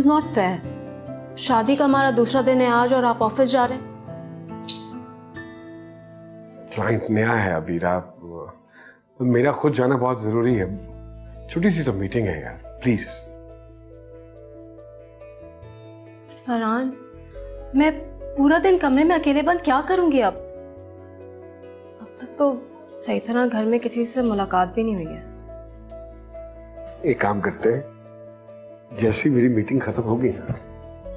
Is not fair. शादी का हमारा दूसरा दिन है आज और आप ऑफिस जा रहे हैं। क्लाइंट नया है अबीरा, मेरा खुद जाना बहुत जरूरी है। छोटी सी तो मीटिंग है यार, प्लीज। फरहान, मैं पूरा दिन कमरे में अकेले बंद क्या करूंगी अब तक तो सही तरह घर में किसी से मुलाकात भी नहीं हुई है। एक काम करते हैं, जैसी मेरी मीटिंग खत्म होगी ना,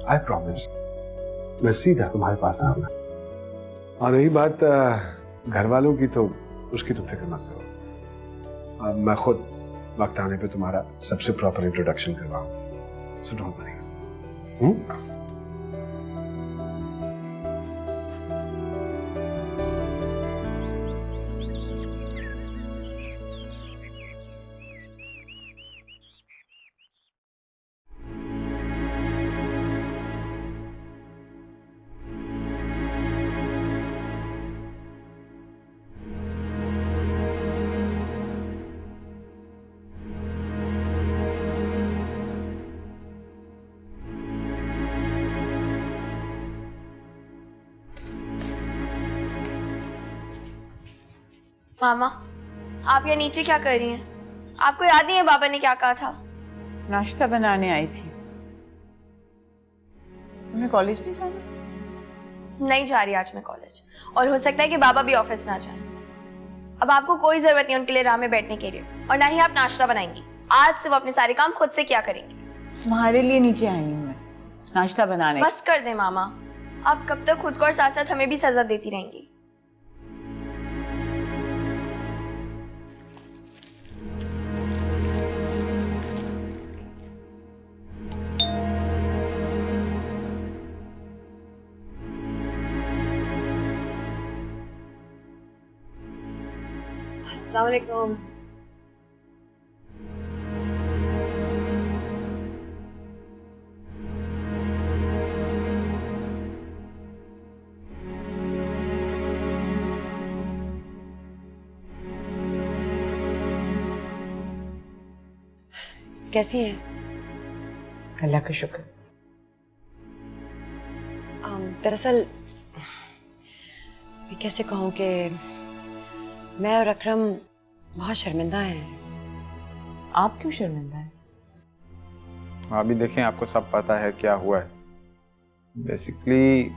आई प्रॉमिस मैं सीधा तुम्हारे पास आऊंगा। और रही बात घर वालों की, तो उसकी तुम फिक्र मत करो। मैं खुद वक्त आने पे तुम्हारा सबसे प्रॉपर इंट्रोडक्शन करवाऊंगा, सो डोंट वरी। मामा, आप यहाँ नीचे क्या कर रही हैं? आपको याद नहीं है बाबा ने क्या कहा था? नाश्ता बनाने आई थी। तुम्हें कॉलेज नहीं जाना? नहीं जा रही आज मैं कॉलेज, और हो सकता है कि बाबा भी ऑफिस ना जाएं। अब आपको कोई जरूरत नहीं उनके लिए राह में बैठने के लिए, और ना ही आप नाश्ता बनाएंगी। आज से वो अपने सारे काम खुद से क्या करेंगी। तुम्हारे लिए नीचे आई हूँ मैं नाश्ता बनाने। बस कर दे मामा, आप कब तक खुद को और साथ साथ हमें भी सजा देती रहेंगी। अस्सलाम वालेकुम। कैसी हैं? अल्लाह का शुक्र। दरअसल मैं कैसे कहूँ कि मैं और अकरम बहुत शर्मिंदा हैं। आप क्यों शर्मिंदा हैं? अभी देखें, आपको सब पता है क्या हुआ है। बेसिकली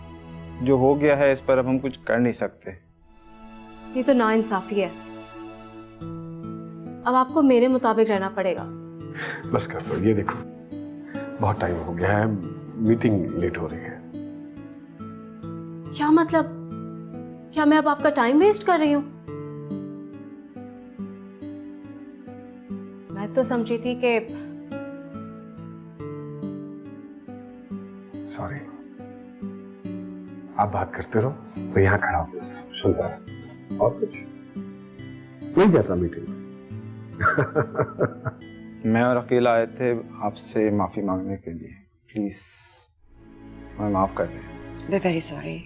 जो हो गया है इस पर अब हम कुछ कर नहीं सकते। ये तो नाइंसाफी है। अब आपको मेरे मुताबिक रहना पड़ेगा। बस कर दो, ये देखो बहुत टाइम हो गया है, मीटिंग लेट हो रही है। क्या मतलब? क्या मैं अब आपका टाइम वेस्ट कर रही हूँ? मैं तो समझी थी कि सॉरी। आप बात करते रहो, मैं यहाँ खड़ा हूँ सुनता हूँ, और कुछ नहीं जाता मीटिंग। मैं और अकेला आए थे आपसे माफी मांगने के लिए। प्लीज हमें माफ कर दें। वे वेरी सॉरी।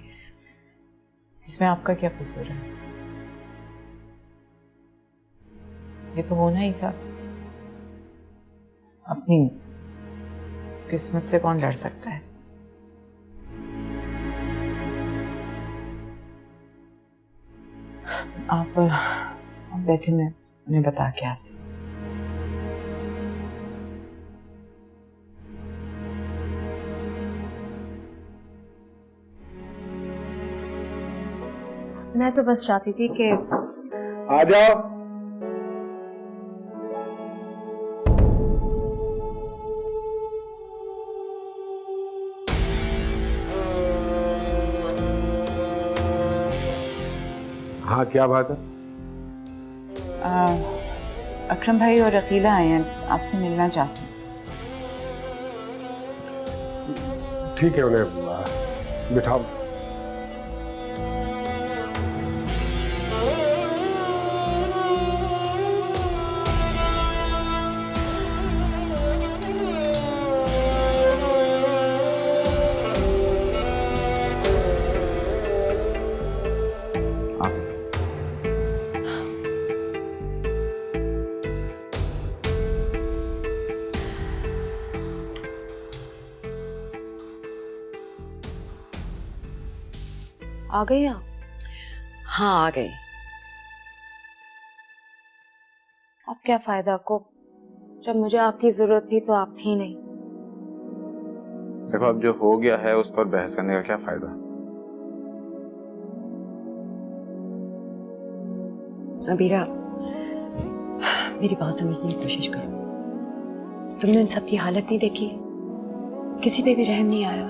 इसमें आपका क्या कसूर है? ये तो होना ही था। अपनी किस्मत से कौन लड़ सकता है? आप बैठे, मैं उन्हें बता के आती। मैं तो बस चाहती थी कि आ जाओ। हाँ, क्या बात है? अकरम भाई और अकीला आए हैं, आपसे मिलना चाहते हैं। ठीक है, उन्हें बिठाओ। आ गई आप? हाँ आ गई। अब क्या फायदा आपको, जब मुझे आपकी जरूरत थी तो आप थी नहीं। देखो अब जो हो गया है उस पर बहस करने का क्या फायदा। अबीरा, मेरी बात समझने की कोशिश करो। तुमने इन सब की हालत नहीं देखी, किसी पे भी रहम नहीं आया।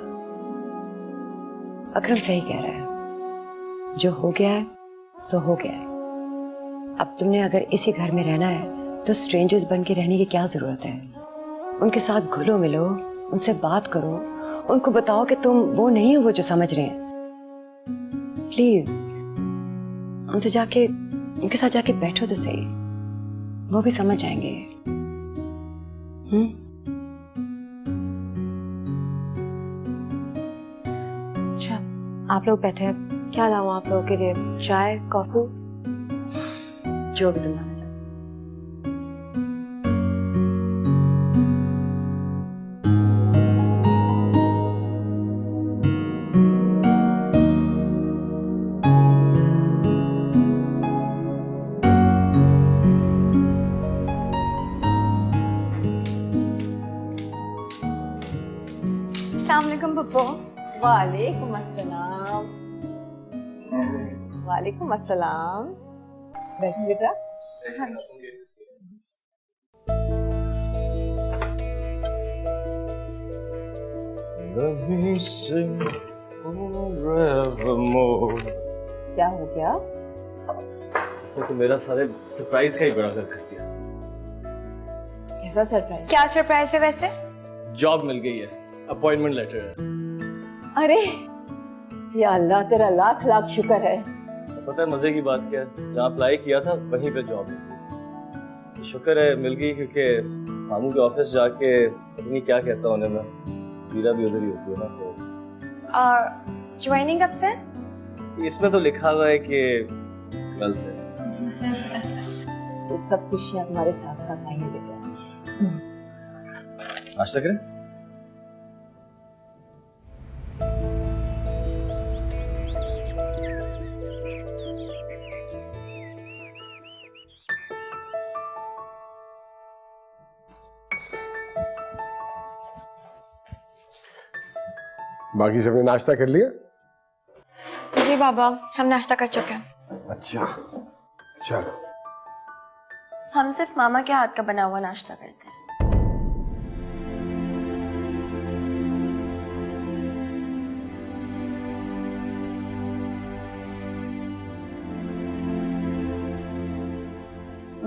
अकरम सही कह रहा है, जो हो गया है सो हो गया है। अब तुमने अगर इसी घर में रहना है तो स्ट्रेंजर्स बन के रहने की क्या जरूरत है। उनके साथ घुलो मिलो, उनसे बात करो, उनको बताओ कि तुम वो नहीं हो वो जो समझ रहे हैं। प्लीज उनसे जाके, उनके साथ जाके बैठो तो सही, वो भी समझ जाएंगे। अच्छा, आप लोग बैठे हैं, क्या लाऊं आप लोगों के लिए? चाय, कॉफी? जो भी तुम लाना चाहते हो। अस्सलामुअलैकुम पप्पू। वालेकुम अस्सलाम। वालेकुम अस्सलाम। बैठो बेटा। क्या हो गया? तो मेरा सारे सरप्राइज का ही बड़ा कर दिया। कैसा सरप्राइज? क्या सरप्राइज है वैसे? जॉब मिल गई है, अपॉइंटमेंट लेटर है। अरे या अल्लाह, तेरा लाख लाख शुक्र है। तो पता है मजे की बात क्या है, जहाँ अप्लाई किया था वहीं पे जॉब मिल गई। शुक्र है मिल गई, क्योंकि मामू के ऑफिस जाके पता नहीं क्या कहता उन्हें मैं, वीरा भी उधर ही होती है ना। तो और ज्वाइनिंग कब से? इसमें तो लिखा हुआ है कि कल से। सब खुशियां तुम्हारे साथ साथ आई हैं बेटा। नाश्ता करें? बाकी सबने नाश्ता कर लिया? जी बाबा, हम नाश्ता कर चुके हैं। अच्छा चलो। हम सिर्फ मामा के हाथ का बना हुआ नाश्ता करते हैं।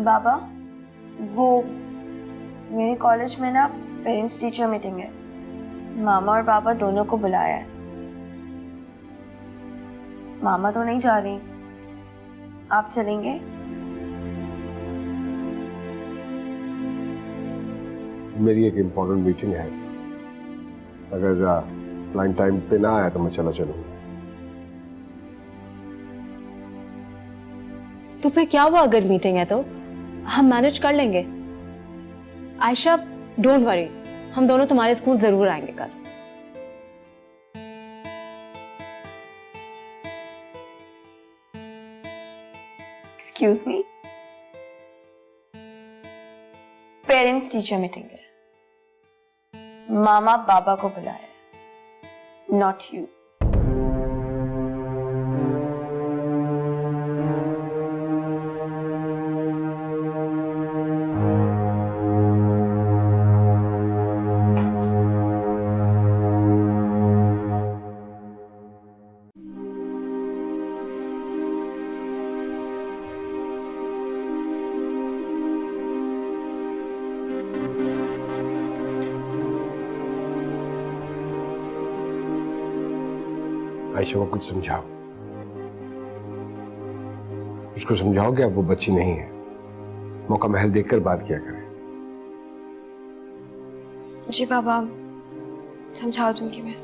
बाबा, वो मेरे कॉलेज में ना पेरेंट्स टीचर मीटिंग है, मामा और पापा दोनों को बुलाया है। मामा तो नहीं जा रही, आप चलेंगे? मेरी एक इम्पोर्टेंट मीटिंग है, अगर क्लाइंट टाइम पे ना आया तो मैं चला चलूंगा। तो फिर क्या हुआ अगर मीटिंग है तो? हम मैनेज कर लेंगे। आयशा, डोंट वरी, हम दोनों तुम्हारे स्कूल जरूर आएंगे कल। Excuse me, parents teacher meeting है, मामा बाबा को बुलाया है, नॉट यू। आयशा को कुछ समझाओ, उसको समझाओ कि अब वो बच्ची नहीं है, मौका महल देखकर बात किया करें। जी बाबा, समझा दूंगी मैं।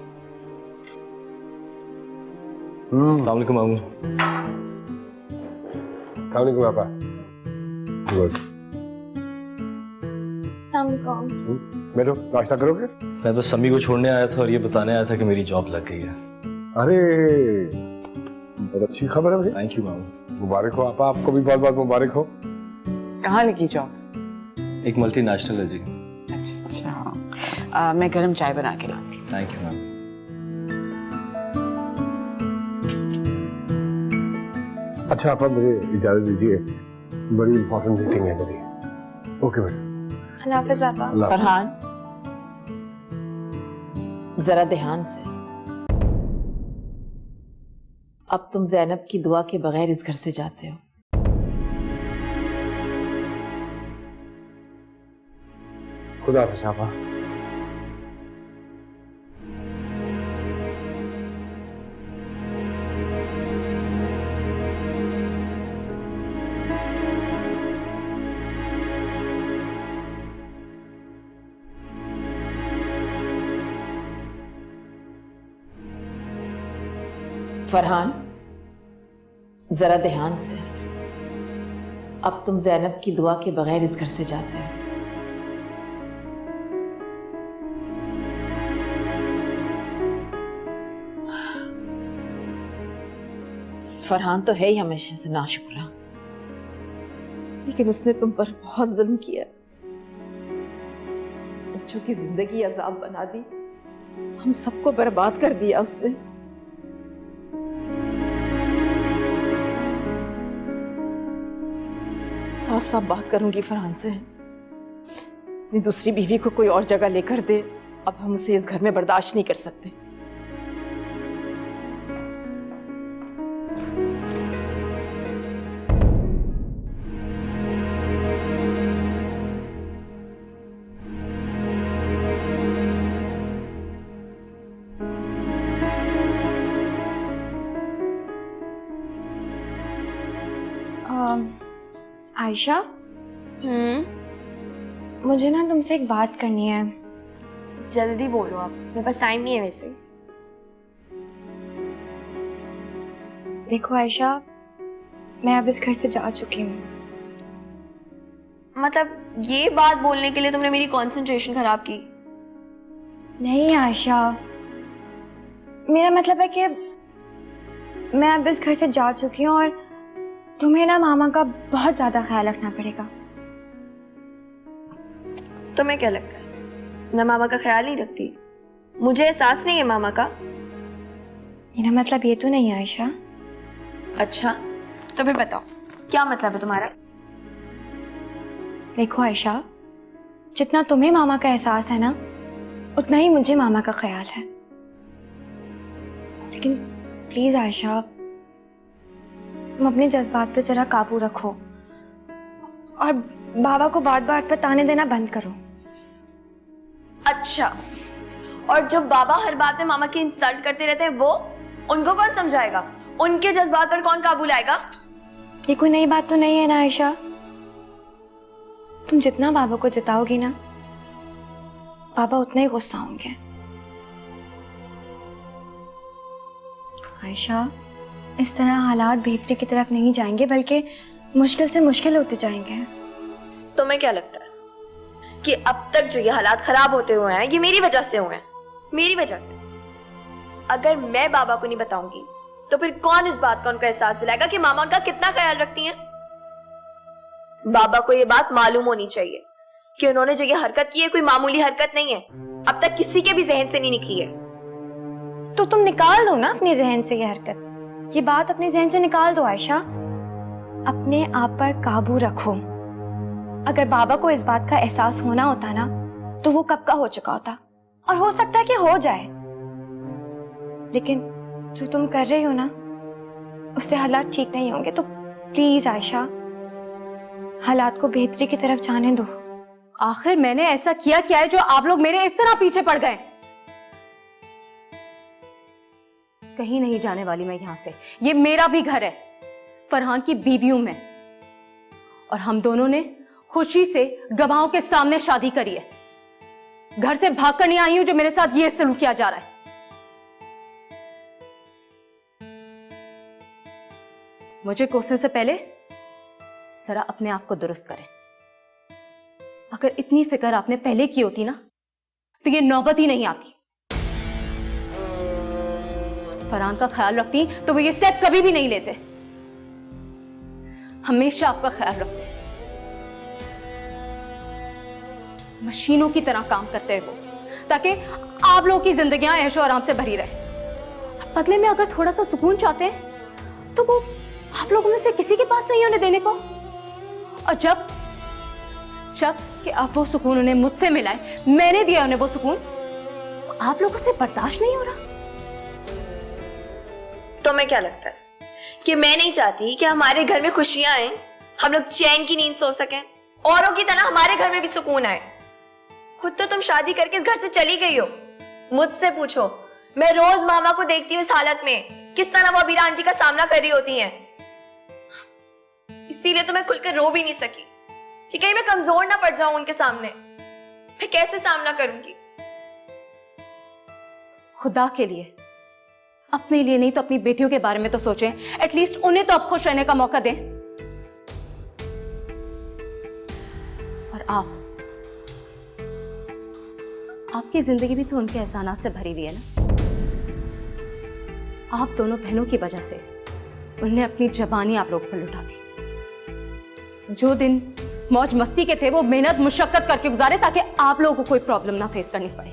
अस्सलाम वालेकुम मामू। अस्सलाम वालेकुम पापा। गुड। बैठो, नाश्ता करोगे? मैं बस समी को छोड़ने आया था और ये बताने आया था कि मेरी जॉब लग गई है। अरे बहुत अच्छी खबर है भाई। थैंक यू मामू। मुबारक हो आपा, आपको भी बहुत बहुत मुबारक हो। कहाँ लगी जॉब? एक मल्टीनेशनल है जी। अच्छा अच्छा, मैं गर्म चाय बना के लाती हूँ। Thank you ma'am. अच्छा आपा, मुझे इजाजत दीजिए, बड़ी इंपॉर्टेंट मीटिंग है मेरी। ओके बेटा। अल्लाह हाफिज पापा। अल्लाह हाफ़िज़। फरहान, जरा ध्यान से। अब तुम ज़ैनब की दुआ के बगैर इस घर से जाते हो। खुदा हाफ़िज़ आपा। फरहान, जरा ध्यान से। अब तुम ज़ैनब की दुआ के बगैर इस घर से जाते हो। फरहान तो है ही हमेशा से नाशुक्रा, लेकिन उसने तुम पर बहुत जुल्म किया। बच्चों की जिंदगी अजाब बना दी, हम सबको बर्बाद कर दिया उसने। साफ साफ बात करूंगी फरहान से, अपनी दूसरी बीवी को कोई और जगह लेकर दे। अब हम उसे इस घर में बर्दाश्त नहीं कर सकते। आयशा, मुझे ना तुमसे एक बात करनी है। जल्दी बोलो, आप मेरे पास टाइम नहीं है वैसे। देखो आयशा, मैं अब इस घर से जा चुकी हूँ। मतलब ये बात बोलने के लिए तुमने मेरी कंसंट्रेशन खराब की? नहीं आयशा, मेरा मतलब है कि मैं अब इस घर से जा चुकी हूँ और तुम्हें ना मामा का बहुत ज्यादा ख्याल रखना पड़ेगा। तुम्हें क्या लगता है मैं मामा का ख्याल नहीं रखती? मुझे एहसास नहीं है मामा का। मेरा मतलब ये तो नहीं है आयशा। अच्छा, तो फिर बताओ क्या मतलब है तुम्हारा? देखो आयशा, जितना तुम्हें मामा का एहसास है ना, उतना ही मुझे मामा का ख्याल है। लेकिन प्लीज आयशा, तुम अपने जज्बात पे जरा काबू रखो और बाबा को बात बात पर ताने देना बंद करो। अच्छा, और जो बाबा हर बात में मामा की इंसल्ट करते रहते हैं, वो उनको कौन समझाएगा? उनके जज्बात पर कौन काबू लाएगा? ये कोई नई बात तो नहीं है ना आयशा। तुम जितना बाबा को जताओगी ना, बाबा उतना ही गुस्सा होंगे। आयशा, इस तरह हालात बेहतरी की तरफ नहीं जाएंगे, बल्कि मुश्किल से मुश्किल होते जाएंगे। तुम्हें क्या लगता है कि अब तक जो ये हालात खराब होते हुए हैं, ये मेरी वजह से हुए हैं? मेरी वजह से? अगर मैं बाबा को नहीं बताऊंगी तो फिर कौन इस बात का उनको एहसास दिलाएगा कि मामा का कितना ख्याल रखती हैं? बाबा को ये बात मालूम होनी चाहिए कि उन्होंने जो ये हरकत की है कोई मामूली हरकत नहीं है, अब तक किसी के भी जहन से नहीं निकली है। तो तुम निकाल दो ना अपने जहन से ये हरकत, ये बात अपने जहन से निकाल दो आयशा। अपने आप पर काबू रखो। अगर बाबा को इस बात का एहसास होना होता ना, तो वो कब का हो चुका होता, और हो सकता है कि हो जाए। लेकिन जो तुम कर रही हो ना, उससे हालात ठीक नहीं होंगे। तो प्लीज आयशा, हालात को बेहतरी की तरफ जाने दो। आखिर मैंने ऐसा किया क्या है जो आप लोग मेरे इस तरह पीछे पड़ गए? कहीं नहीं जाने वाली मैं यहां से। ये मेरा भी घर है, फरहान की बीवी हूं मैं, और हम दोनों ने खुशी से गवाहों के सामने शादी करी है। घर से भागकर नहीं आई हूं जो मेरे साथ ये सलूक किया जा रहा है। मुझे कोसने से पहले जरा अपने आप को दुरुस्त करें। अगर इतनी फिक्र आपने पहले की होती ना, तो ये नौबत ही नहीं आती। फरहान का ख्याल रखती तो वो ये स्टेप कभी भी नहीं लेते। हमेशा आपका ख्याल रखते हैं। मशीनों की तरह काम करते हैं वो, ताकि आप लोगों की जिंदगियां ऐशो आराम से भरी रहे। और बदले में अगर थोड़ा सा सुकून चाहते हैं तो वो आप लोगों में से किसी के पास नहीं है उन्हें देने को। और जब कि अब वो सुकून उन्हें मुझसे मिला है, मैंने दिया उन्हें वो सुकून, तो आप लोगों से बर्दाश्त नहीं हो रहा। तो मैं क्या लगता है कि मैं नहीं चाहती कि हमारे घर में खुशियां आए, हम लोग चैन की नींद सो सकें, औरों की तरह हमारे घर में भी सुकून आए। खुद तो तुम शादी करके इस घर से चली गई हो। मुझसे पूछो, मैं रोज मामा को देखती हूँ इस हालत में, किस तरह वो अबीरा आंटी का सामना कर रही होती हैं। इसीलिए तो मैं खुलकर रो भी नहीं सकी कि कहीं मैं कमजोर ना पड़ जाऊं उनके सामने। मैं कैसे सामना करूंगी? खुदा के लिए अपने लिए नहीं तो अपनी बेटियों के बारे में तो सोचें। एटलीस्ट उन्हें तो अब खुश रहने का मौका दें। और आपकी जिंदगी भी तो उनके एहसानात से भरी हुई है ना। आप दोनों बहनों की वजह से उन्हें अपनी जवानी आप लोगों पर लुटा दी। जो दिन मौज मस्ती के थे वो मेहनत मुशक्कत करके गुजारे ताकि आप लोगों को कोई प्रॉब्लम ना फेस करनी पड़े।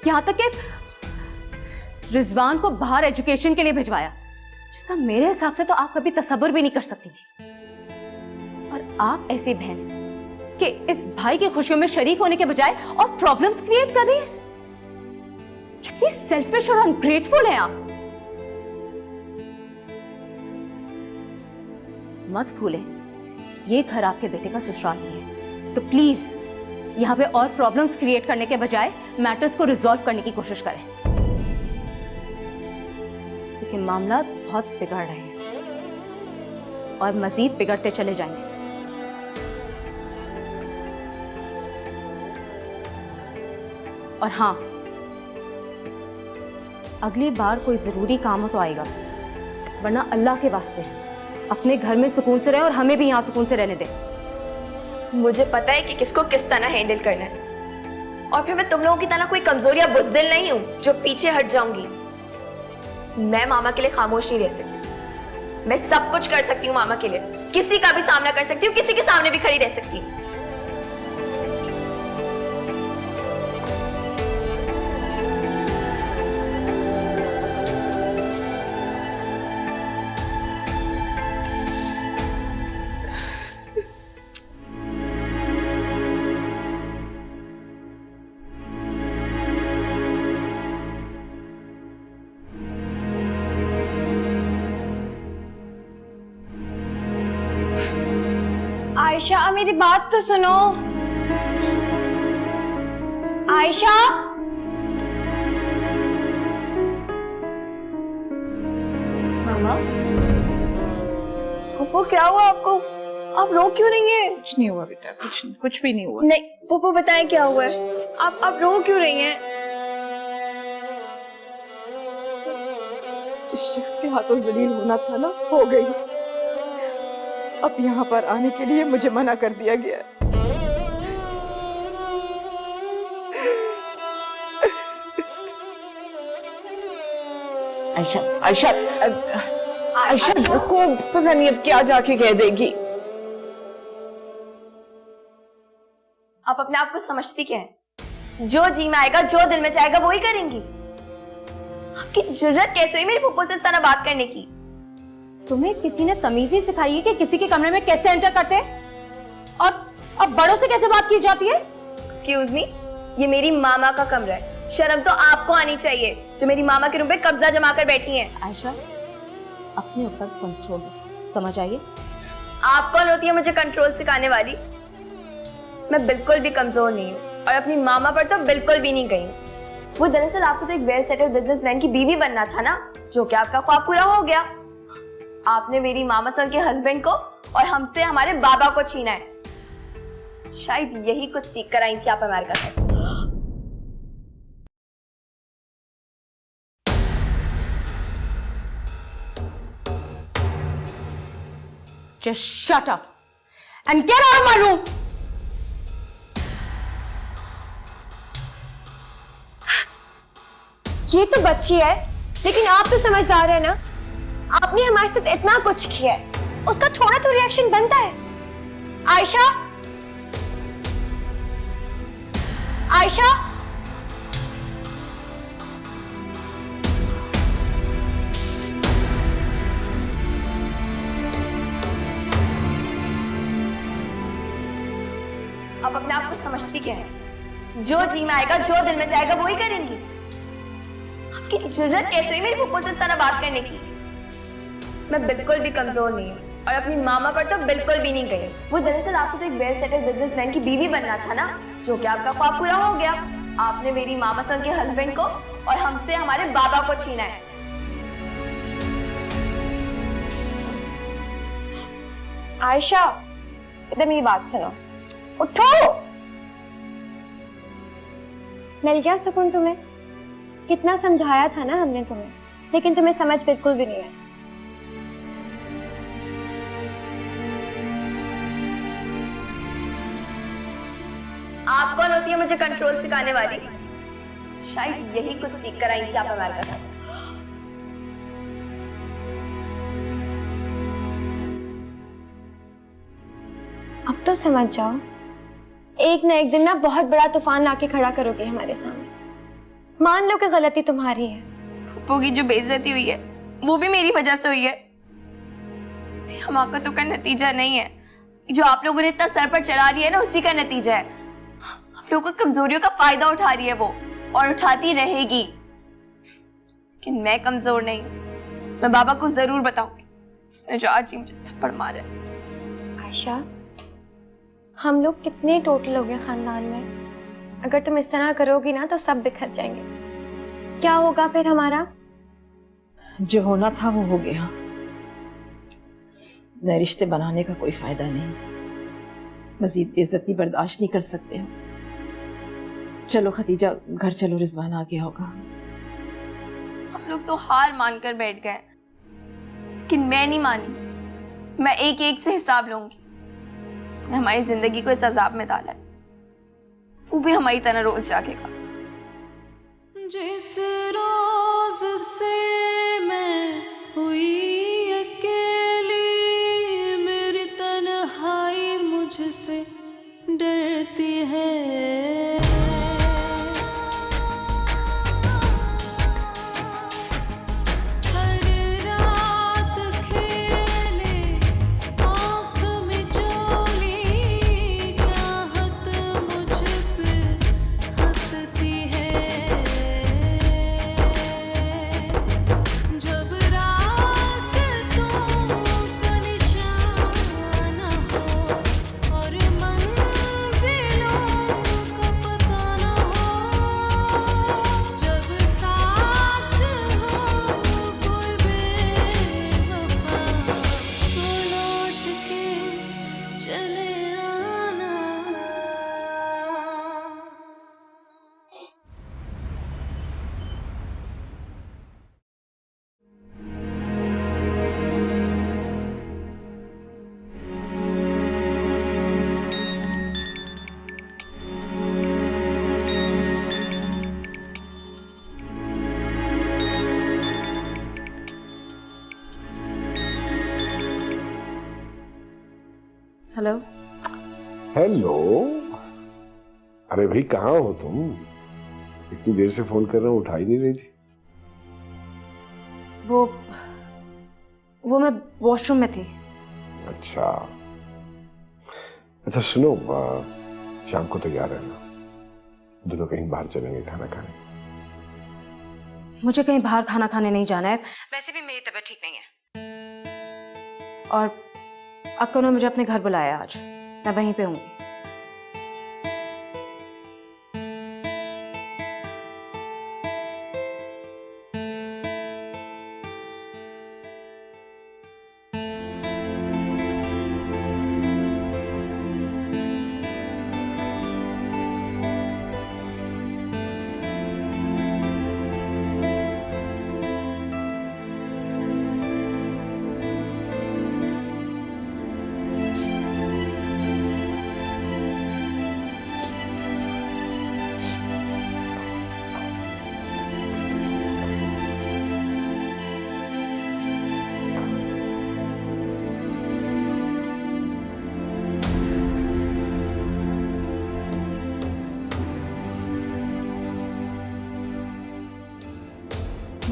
यहां तक कि रिजवान को बाहर एजुकेशन के लिए भिजवाया, जिसका मेरे हिसाब से तो आप कभी तसव्वुर भी नहीं कर सकती थी। और आप ऐसी बहन कि इस भाई की खुशियों में शरीक होने के बजाय और प्रॉब्लम्स क्रिएट कर रही है। कितनी सेल्फिश और अनग्रेटफुल है आप। मत भूलें ये घर आपके बेटे का ससुराल नहीं है, तो प्लीज यहां पे और प्रॉब्लम्स क्रिएट करने के बजाय मैटर्स को रिजॉल्व करने की कोशिश करें, क्योंकि मामला बहुत बिगड़ रहे हैं और मजीद बिगड़ते चले जाएंगे। और हाँ, अगली बार कोई जरूरी काम हो तो आएगा, वरना अल्लाह के वास्ते अपने घर में सुकून से रहे और हमें भी यहां सुकून से रहने दें। मुझे पता है कि किसको किस तरह हैंडल करना है, और फिर मैं तुम लोगों की तरह कोई कमजोर या बुज़दिल नहीं हूं जो पीछे हट जाऊंगी। मैं मामा के लिए खामोश नहीं रह सकती। मैं सब कुछ कर सकती हूँ मामा के लिए, किसी का भी सामना कर सकती हूँ, किसी के सामने भी खड़ी रह सकती हूँ। आयशा, मेरी बात तो सुनो। आयशा, मामा, पप्पू क्या हुआ आपको? आप रो क्यों रही हैं? कुछ नहीं हुआ बेटा, कुछ भी नहीं हुआ। नहीं, पप्पू बताएं क्या हुआ है? आप रो क्यों रही हैं? जिस शख्स के हाथों जलील होना था ना, हो गई। अब यहाँ पर आने के लिए मुझे मना कर दिया गया। आयशा आयशा आयशा को पता नहीं अब क्या जाके कह देगी। आप अपने आप को समझती क्या है? जो जी में आएगा, जो दिल में चाहेगा वो ही करेंगी। आपकी जुर्रत कैसे हुई मेरी फूफो से इस तरह बात करने की? तुम्हें किसी ने तमीज ही सिखाई है कि किसी के कमरे में कैसे एंटर करते हैं और अब बड़ों से कैसे बात की जाती है? एक्सक्यूज मी, ये मेरी मामा का कमरा है। शर्म तो आपको आनी चाहिए जो मेरी मामा के रूम पे कब्जा जमा कर बैठी हैं। आयशा, अपने ऊपर कंट्रोल, समझ आइए? आप कौन होती है मुझे कंट्रोल सिखाने वाली? मैं बिल्कुल भी कमजोर नहीं हूँ और अपनी मामा पर तो बिल्कुल भी नहीं गई हूँ। वो दरअसल आपको तो एक वेल सेटल्ड बिजनेसमैन की बीवी बनना था ना, जो कि आपका ख्वाब पूरा हो गया। आपने मेरी मामा से उनके हस्बैंड को और हमसे हमारे बाबा को छीना है। शायद यही कुछ सीख कर आई थी आप अमेरिका से। Just shut up and get out of my room. ये तो बच्ची है, लेकिन आप तो समझदार है ना, आपने हमारे साथ इतना कुछ किया है, उसका थोड़ा तो रिएक्शन बनता है। आयशा, आयशा, अब अपने आप को समझती क्या है? जो जी में आएगा, जो दिल में चाहेगा वो ही करेंगी। आपकी जरूरत कैसे हुई मेरी फूफो से इस तरह बात करने की? मैं बिल्कुल भी कमजोर नहीं हूँ और अपनी मामा पर तो बिल्कुल भी नहीं गई। वो दरअसल आपको तो एक वेल सेटल्ड बिजनेसमैन की बीवी बनना था ना, जो कि आपका ख्वाब पूरा हो गया। आपने मेरी मामा से उनके हस्बैंड को और हमसे हमारे बाबा को छीना है। आयशा, इधर मेरी बात सुनो। उठो। मिल गया सुकून तुम्हें? कितना समझाया था ना हमने तुम्हें, लेकिन तुम्हें समझ बिल्कुल भी नहीं है। आप कौन होती है मुझे कंट्रोल सिखाने वाली? शायद यही कुछ सीख कर आई थी आप अमेरिका से। अब तो समझ जाओ, एक ना एक दिन ना बहुत बड़ा तूफान लाके खड़ा करोगे हमारे सामने। मान लो कि गलती तुम्हारी है। फूफो की जो बेइज्जती हुई है वो भी मेरी वजह से हुई है। हमाकतों का नतीजा नहीं है, जो आप लोगों ने इतना सर पर चढ़ा दिया है ना, उसी का नतीजा है। आप लोगों की कमजोरियों का फायदा उठा रही है वो, और उठाती रहेगी। लेकिन मैं कमजोर नहीं हूं। मैं बाबा को जरूर बताऊंगी उसने जो आज ही मुझे थप्पड़ मारा है। आयशा, हम लोग कितने टोटल हो गए खानदान में। अगर तुम इस तरह करोगी ना तो सब बिखर जाएंगे। क्या होगा फिर हमारा? जो होना था वो हो गया। नए रिश्ते बनाने का कोई फायदा नहीं। मजीद बेइज्जती बर्दाश्त नहीं कर सकते हम। चलो खदीजा, घर चलो, रिजवान आ गया होगा। हम लोग तो हार मानकर बैठ गए, लेकिन मैं नहीं मानी। मैं एक एक से हिसाब लूंगी। उसने हमारी जिंदगी को इस अजाब में डाला है, वो भी हमारी तरह रोज जागेगा। जिस रोज से मैं हुई अकेली, मेरी तन्हाई मुझसे डरती है। हेलो। हेलो। अरे भाई, कहाँ हो तुम? इतनी देर से फोन कर रहा हूँ, उठा ही नहीं रही थी। वो मैं वॉशरूम में थी। अच्छा अच्छा, सुनो, शाम को तैयार रहना, दोनों कहीं बाहर चलेंगे खाना खाने। मुझे कहीं बाहर खाना खाने नहीं जाना है, वैसे भी मेरी तबीयत ठीक नहीं है। और अक्का ने मुझे अपने घर बुलाया आज, मैं वहीं पे हूँ।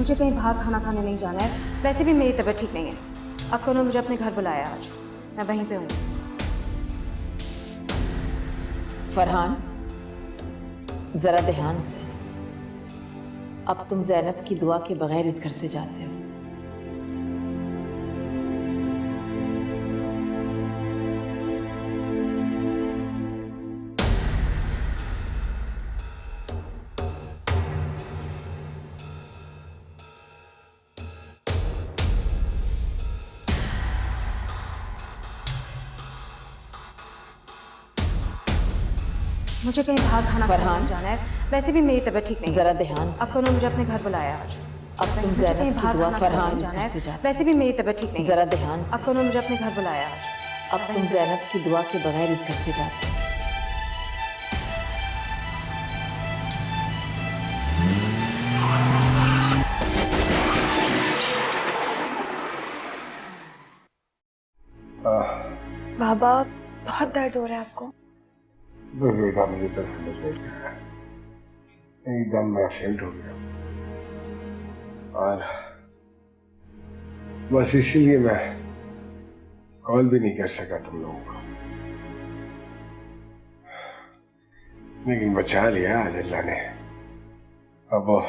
मुझे कहीं बाहर खाना खाने नहीं जाना है, वैसे भी मेरी तबीयत ठीक नहीं है। अक्का ने मुझे अपने घर बुलाया आज, मैं वहीं पे हूँ। फरहान, जरा ध्यान से। अब तुम ज़ैनब की दुआ के बगैर इस घर से जाते हो। मुझे कहीं बाहर खाना खाने फरहान, नहीं जाना है, वैसे भी मेरी तबीयत ठीक नहीं है। जरा ध्यान से। अक्का ने मुझे अपने घर बुलाया आज, अब तुम मुझे ज़ैनब कहीं की बाहर दुआ खाना खाने फरहान नहीं इस जाना घर से है, जाते वैसे भी मेरी तबीयत ठीक नहीं है। जरा ध्यान से। अक्का ने मुझे अपने घर बुलाया आज, अब तुम ज़ैनब की दुआ के बगैर इस घर से जाते हो। बाबा बहुत दर्द हो रहा है आपको? बस बेटा, मुझे तो समझ नहीं आ रहा, एकदम मैं फेंट हो गया और बस इसीलिए मैं कॉल भी नहीं कर सका तुम लोगों को, लेकिन बचा लिया आज अल्लाह ने। अब वो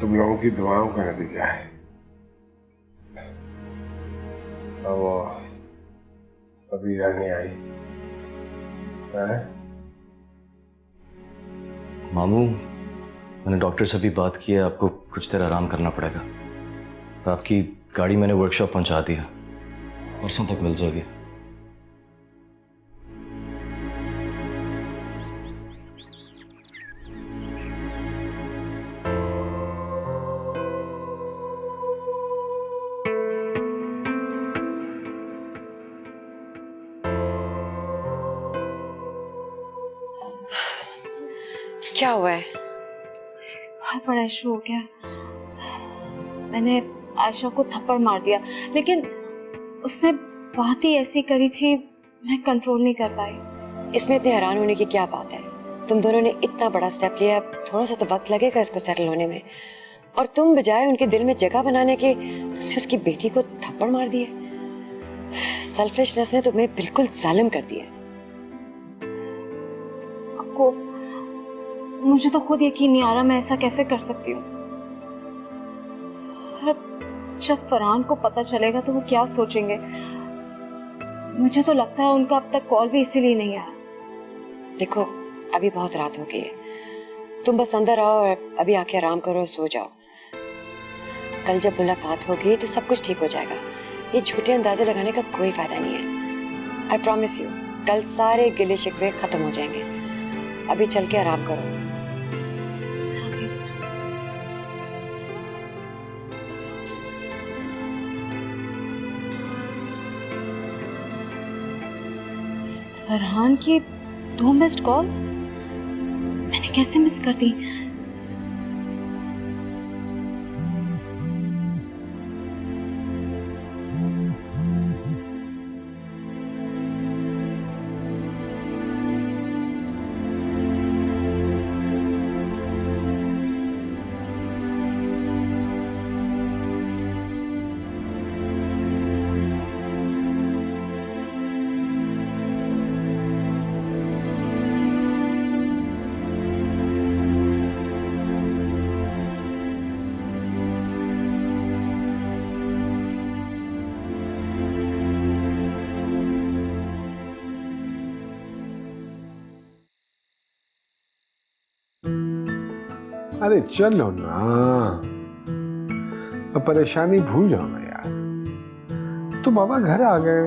तुम लोगों की दुआओं का नतीजा है। अब वो अबीरा नहीं आई है? मामू, मैंने डॉक्टर से भी बात की है, आपको कुछ देर आराम करना पड़ेगा। और आपकी गाड़ी मैंने वर्कशॉप पहुंचा दी है, परसों तक मिल जाएगी। क्या हुआ है? बहुत बड़ा इशू हो गया। मैंने आयशा को थप्पड़ मार दिया, लेकिन उसने बात ही ऐसी करी थी, मैं कंट्रोल नहीं कर पाई। इसमें इतने हैरान होने की क्या बात है? तुम दोनों ने इतना बड़ा स्टेप लिया, अब थोड़ा सा तो वक्त लगेगा इसको सेटल होने में। और तुम बजाय उनके दिल में जगह बनाने के, तुमने उसकी बेटी को थप्पड़ मार दिए। सेल्फिशनेस ने तुम्हें बिल्कुल जालिम कर दिया। आपको, मुझे तो खुद यकीन नहीं आ रहा मैं ऐसा कैसे कर सकती हूँ। जब फरहान को पता चलेगा तो वो क्या सोचेंगे। मुझे तो लगता है उनका अब तक कॉल भी इसीलिए नहीं आया। देखो, अभी बहुत रात हो गई है, तुम बस अंदर आओ और अभी आके आराम करो और सो जाओ। कल जब मुलाकात होगी तो सब कुछ ठीक हो जाएगा। ये झूठे अंदाजे लगाने का कोई फायदा नहीं है। आई प्रॉमिस यू, कल सारे गिले शिकवे खत्म हो जाएंगे। अभी चल के आराम करो। फरहान की 2 मिस्ड कॉल्स मैंने कैसे मिस कर दी? अरे चलो ना, अब परेशानी भूल जाओ ना यार। तो बाबा घर आ गए,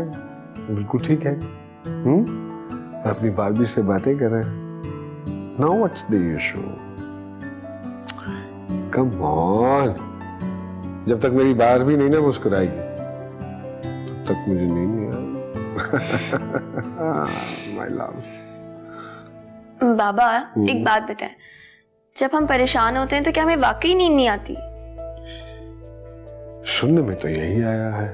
बिल्कुल ठीक है। और अपनी बारबी से बातें कर रहे हैं। Now what's the issue? Come on, जब तक मेरी बारबी नहीं ना मुस्कुराएगी तब तक मुझे नहीं आएगी। My love. बाबा, एक बात बताएं, जब हम परेशान होते हैं तो क्या हमें वाकई नींद नहीं आती? सुनने में तो यही आया है,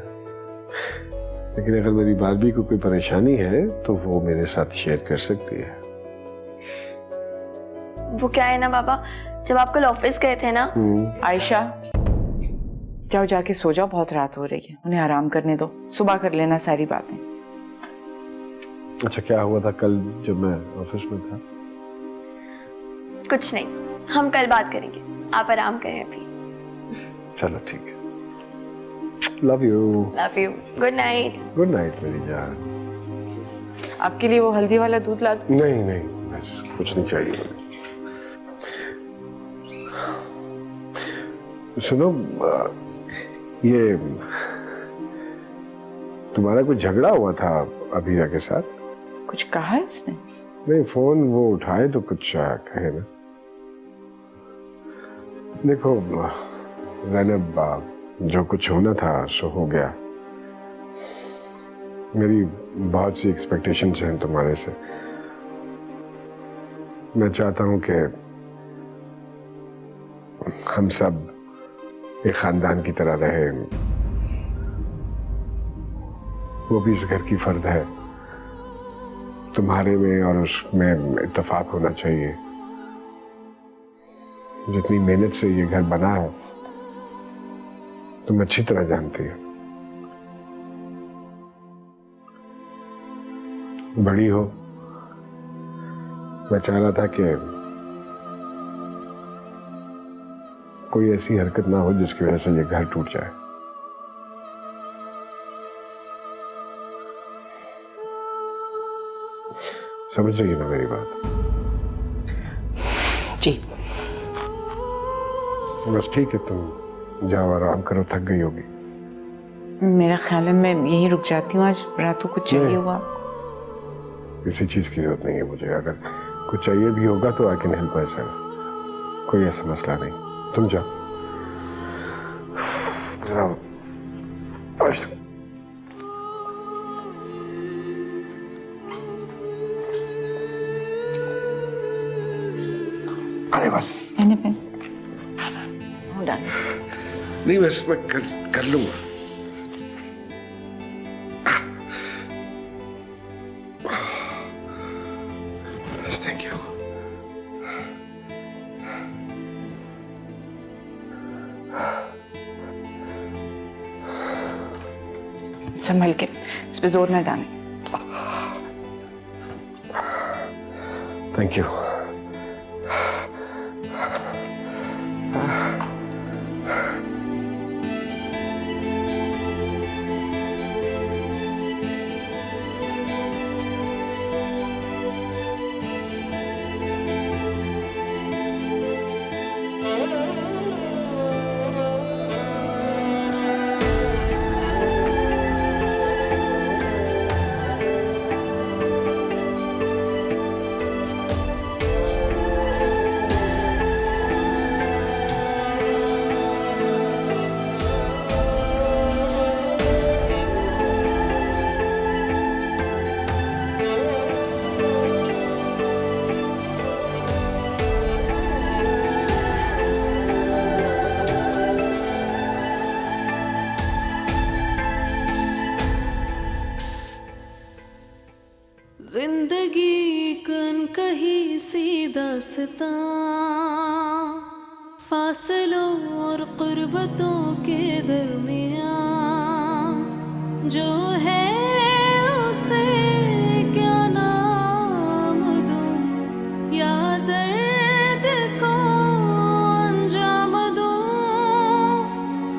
लेकिन अगर मेरी बारबी को कोई परेशानी है तो वो मेरे साथ शेयर कर सकती है। वो क्या है ना बाबा, जब आप कल ऑफिस गए थे ना। आयशा जाओ, जाके सो जाओ, बहुत रात हो रही है, उन्हें आराम करने दो, सुबह कर लेना सारी बातें। अच्छा, क्या हुआ था कल जब मैं ऑफिस में था? कुछ नहीं, हम कल बात करेंगे, आप आराम करें अभी। चलो ठीक है। Love you. Love you. Good night. Good night मेरी जान। आपके लिए वो हल्दी वाला दूध ला दूं? नहीं नहीं, बस कुछ नहीं चाहिए मुझे। सुनो, ये तुम्हारा कुछ झगड़ा हुआ था अभिया के साथ? कुछ कहा है उसने? नहीं, फोन वो उठाए तो कुछ कहे ना। देखो रैनब, जो कुछ होना था सो हो गया। मेरी बहुत सी एक्सपेक्टेशंस हैं तुम्हारे से। मैं चाहता हूं कि हम सब एक खानदान की तरह रहे। वो भी इस घर की फर्द है। तुम्हारे में और उसमें इत्तेफाक होना चाहिए। जितनी मेहनत से ये घर बना है तुम अच्छी तरह जानती हो। बड़ी हो, मैं चाह रहा था कि कोई ऐसी हरकत ना हो जिसकी वजह से ये घर टूट जाए। समझ रही है ना मेरी बात? जी। बस ठीक है, तुम जाओ, आराम करो, थक गई होगी। मेरा ख्याल है मैं यहीं रुक जाती हूँ, आज रातों कुछ चाहिए हुआ आपको? किसी चीज की जरूरत नहीं है मुझे। अगर कुछ चाहिए भी होगा तो आई कैन हेल्प मायसेल्फ। कोई ऐसा मसला नहीं। तुम जाओ जरा। अरे बस नहीं, बस मैं कर लूंगा। Thank you. संभल के, इस पे जोर न डालें। Thank you. जिंदगी कन कहीं सी दास्तां, फासलों और कुर्बतों के दरमियां जो है उसे क्या नाम दूं, या दर्द को अंजाम दूं।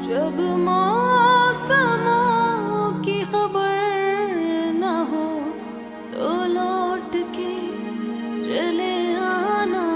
जब मौसमों की खबर न हो तो लौट के चले आना।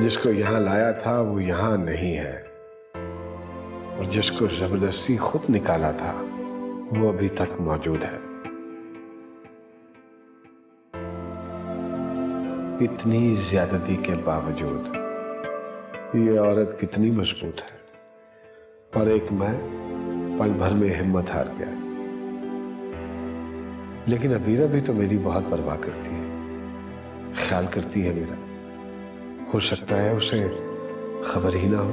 जिसको यहाँ लाया था वो यहाँ नहीं है, और जिसको जबरदस्ती खुद निकाला था वो अभी तक मौजूद है। इतनी ज्यादती के बावजूद ये औरत कितनी मजबूत है, और एक मैं पल भर में हिम्मत हार गया। लेकिन अबीरा भी तो मेरी बहुत परवाह करती है, ख्याल करती है मेरा। हो सकता है उसे खबर ही ना हो।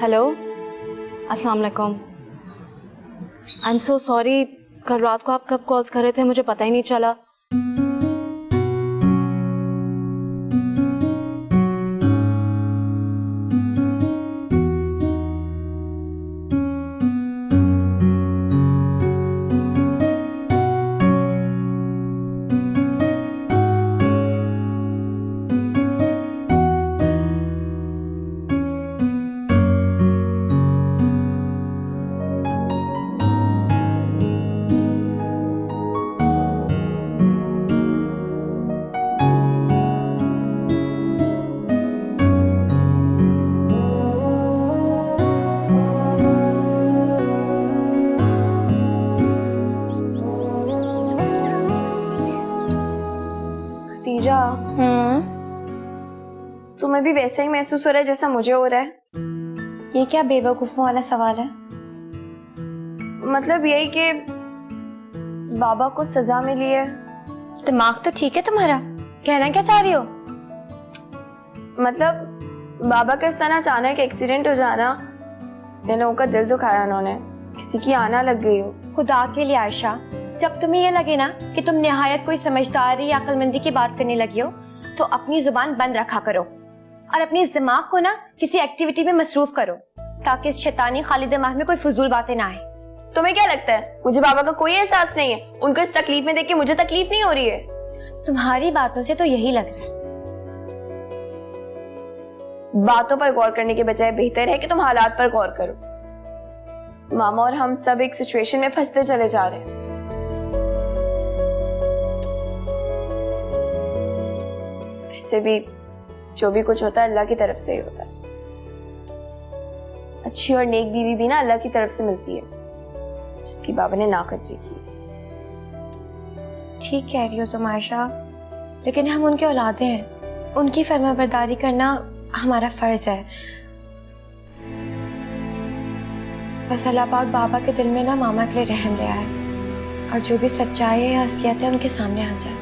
हेलो, अस्सलाम वालेकुम। आई एम सो सॉरी, कल रात को आप कब कॉल्स कर रहे थे मुझे पता ही नहीं चला। खदीजा, तुम्हें भी वैसे ही महसूस हो रहा है जैसा मुझे हो रहा है? ये क्या बेवकूफों वाला सवाल है? मतलब यही कि बाबा को सजा मिली है। दिमाग तो ठीक है तुम्हारा, कहना क्या चाह रही हो? मतलब बाबा के इस तरह अचानक एक्सीडेंट हो जाना, इन लोगों का दिल दुखाया उन्होंने, किसी की आना लग गई हो। खुदा के लिए आयशा, जब तुम्हें ये लगे ना कि तुम निहायत कोई समझदारी या अक्लमंदी की बात करने लगी हो तो अपनी जुबान बंद रखा करो और अपने इस दिमाग को ना किसी एक्टिविटी में मसरूफ करो ताकि इस शैतानी खाली दिमाग में कोई फजूल बातें ना आए। तुम्हें क्या लगता है मुझे बाबा का कोई एहसास नहीं है? उनको इस तकलीफ में देख के मुझे तकलीफ नहीं हो रही है? तुम्हारी बातों से तो यही लग रहा है। बातों पर गौर करने के बजाय बेहतर है कि तुम हालात पर गौर करो। मामा और हम सब एक सिचुएशन में फंसते चले जा रहे हैं। वैसे भी जो भी कुछ होता है अल्लाह की तरफ से ही होता है। अच्छी और नेक बीवी भी ना अल्लाह की तरफ से मिलती है, जिसकी बाबा ने नाकदरी की। ठीक कह रही हो तुम आयशा, लेकिन हम उनके औलादे हैं, उनकी फरमाबरदारी करना हमारा फर्ज है। बस अल्लाह पाक बाबा के दिल में ना मामा के लिए रहम ले आए और जो भी सच्चाई है असलियत है उनके सामने आ जाए।